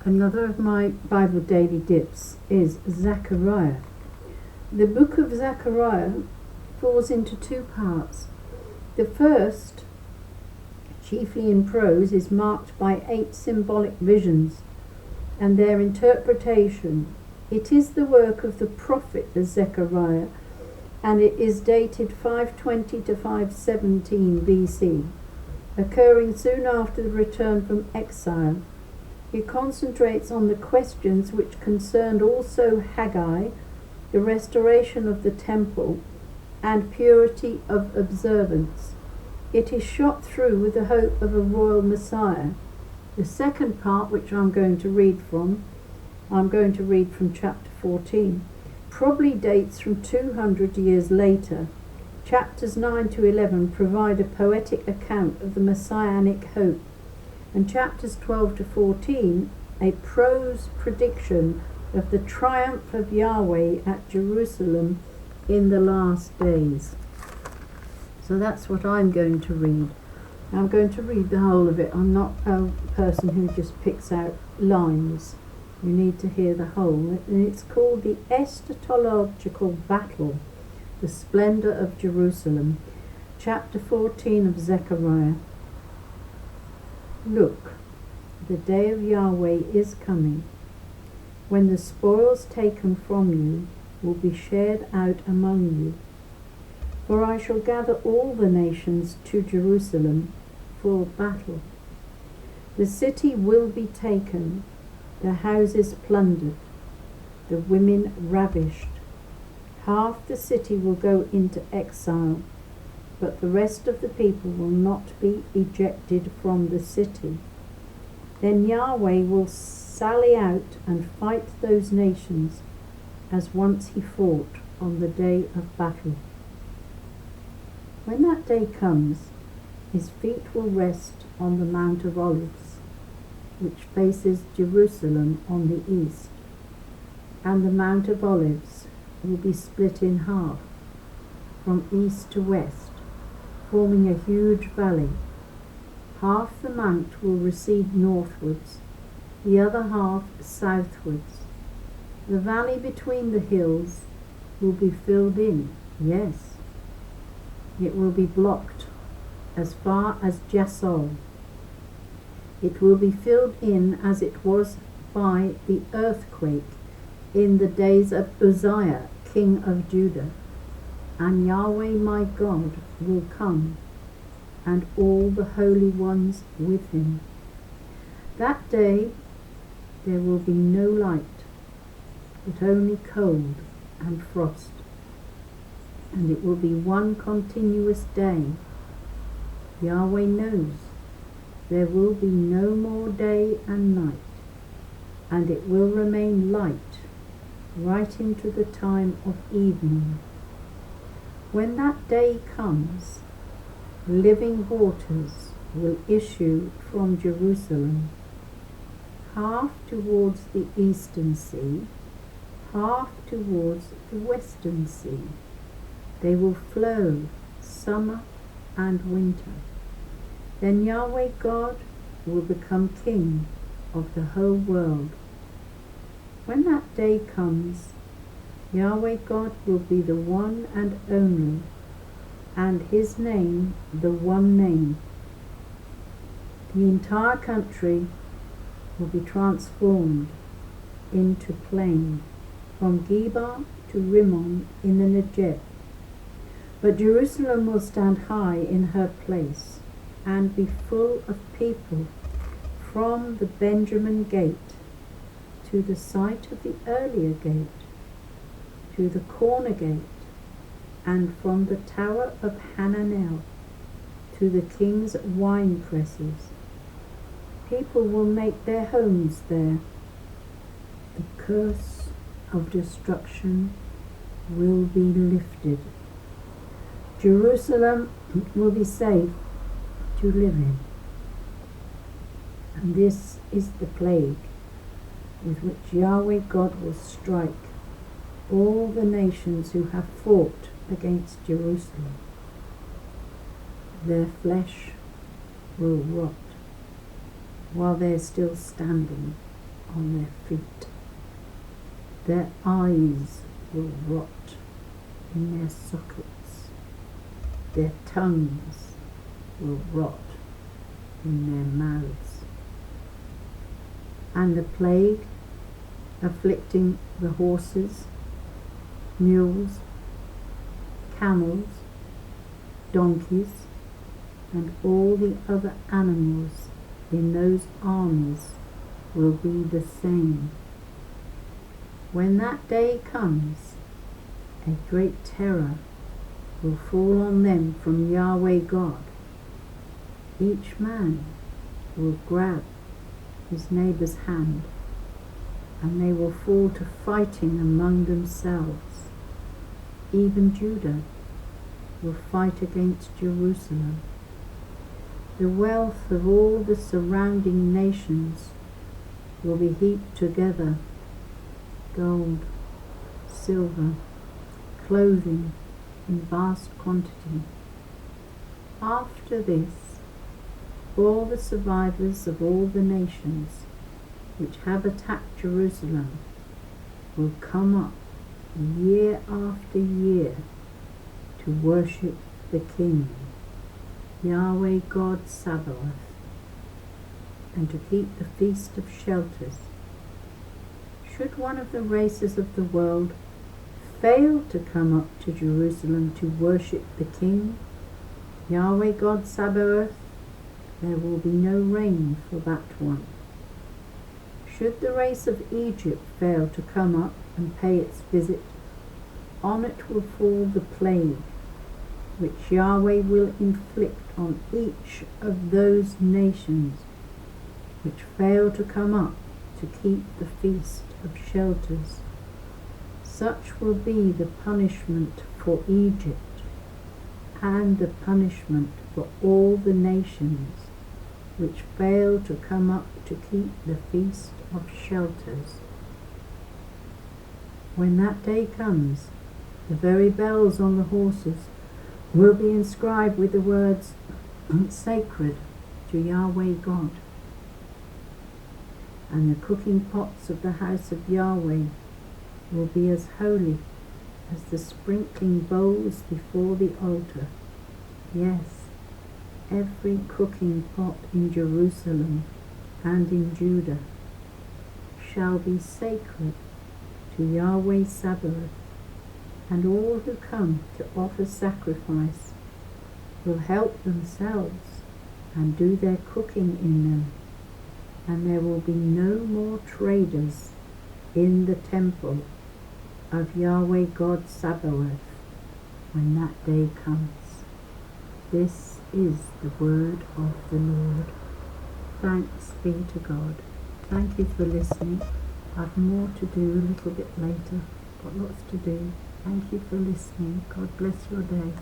Another of my Bible daily dips is Zechariah. The book of Zechariah falls into two parts. The first, chiefly in prose, is marked by 8 symbolic visions and their interpretation. It is the work of the prophet Zechariah, and it is dated 520 to 517 BC, occurring soon after the return from exile. It concentrates on the questions which concerned also Haggai, the restoration of the temple, and purity of observance. It is shot through with the hope of a royal Messiah. The second part, which I'm going to read from chapter 14, probably dates from 200 years later. Chapters 9 to 11 provide a poetic account of the messianic hope, and chapters 12 to 14 a prose prediction of the triumph of Yahweh at Jerusalem in the last days. So that's what I'm going to read. I'm going to read the whole of it. I'm not a person who just picks out lines. You need to hear the whole. And it's called the Eschatological Battle, the Splendor of Jerusalem, chapter 14 of Zechariah. Look, the day of Yahweh is coming, when the spoils taken from you will be shared out among you. For I shall gather all the nations to Jerusalem for battle. The city will be taken, the houses plundered, the women ravished. Half the city will go into exile, but the rest of the people will not be ejected from the city. Then Yahweh will sally out and fight those nations as once he fought on the day of battle. When that day comes, his feet will rest on the Mount of Olives, which faces Jerusalem on the east, and the Mount of Olives will be split in half, from east to west, forming a huge valley. Half the mount will recede northwards, the other half southwards. The valley between the hills will be filled in, yes. It will be blocked as far as Jasol. It will be filled in as it was by the earthquake in the days of Uzziah, king of Judah. And Yahweh my God will come, and all the holy ones with him. That day there will be no light, but only cold and frost, and it will be one continuous day. Yahweh knows there will be no more day and night, and it will remain light right into the time of evening. When that day comes, living waters will issue from Jerusalem, half towards the eastern sea, half towards the western sea. They will flow summer and winter. Then Yahweh God will become king of the whole world. When that day comes, Yahweh God will be the one and only, and his name the one name. The entire country will be transformed into plain, from Geba to Rimmon in the Negev. But Jerusalem will stand high in her place, and be full of people, from the Benjamin gate to the site of the earlier gate, to the corner gate, and from the tower of Hananel to the king's wine presses. People will make their homes there. The curse of destruction will be lifted. Jerusalem will be safe to live in. And this is the plague with which Yahweh God will strike all the nations who have fought against Jerusalem. Their flesh will rot while they're still standing on their feet. Their eyes will rot in their sockets. Their tongues will rot in their mouths. And the plague afflicting the horses, mules, camels, donkeys, and all the other animals in those armies will be the same. When that day comes, a great terror will fall on them from Yahweh God. Each man will grab his neighbour's hand, and they will fall to fighting among themselves. Even Judah will fight against Jerusalem. The wealth of all the surrounding nations will be heaped together: gold, silver, clothing in vast quantity. After this, all the survivors of all the nations which have attacked Jerusalem will come up year after year to worship the King, Yahweh God Sabaoth, and to keep the Feast of Shelters. Should one of the races of the world fail to come up to Jerusalem to worship the King, Yahweh God Sabaoth, there will be no rain for that one. Should the race of Egypt fail to come up and pay its visit, on it will fall the plague, which Yahweh will inflict on each of those nations which fail to come up to keep the Feast of Shelters. Such will be the punishment for Egypt, and the punishment for all the nations which fail to come up to keep the Feast of Shelters. When that day comes, the very bells on the horses will be inscribed with the words, "Sacred to Yahweh God." And the cooking pots of the house of Yahweh will be as holy as the sprinkling bowls before the altar. Yes, every cooking pot in Jerusalem and in Judah shall be sacred to Yahweh Sabaoth, and all who come to offer sacrifice will help themselves and do their cooking in them, and there will be no more traders in the temple of Yahweh God Sabaoth when that day comes. This is the word of the Lord. Thanks be to God. Thank you for listening. I've more to do a little bit later. Got lots to do. Thank you for listening. God bless your day.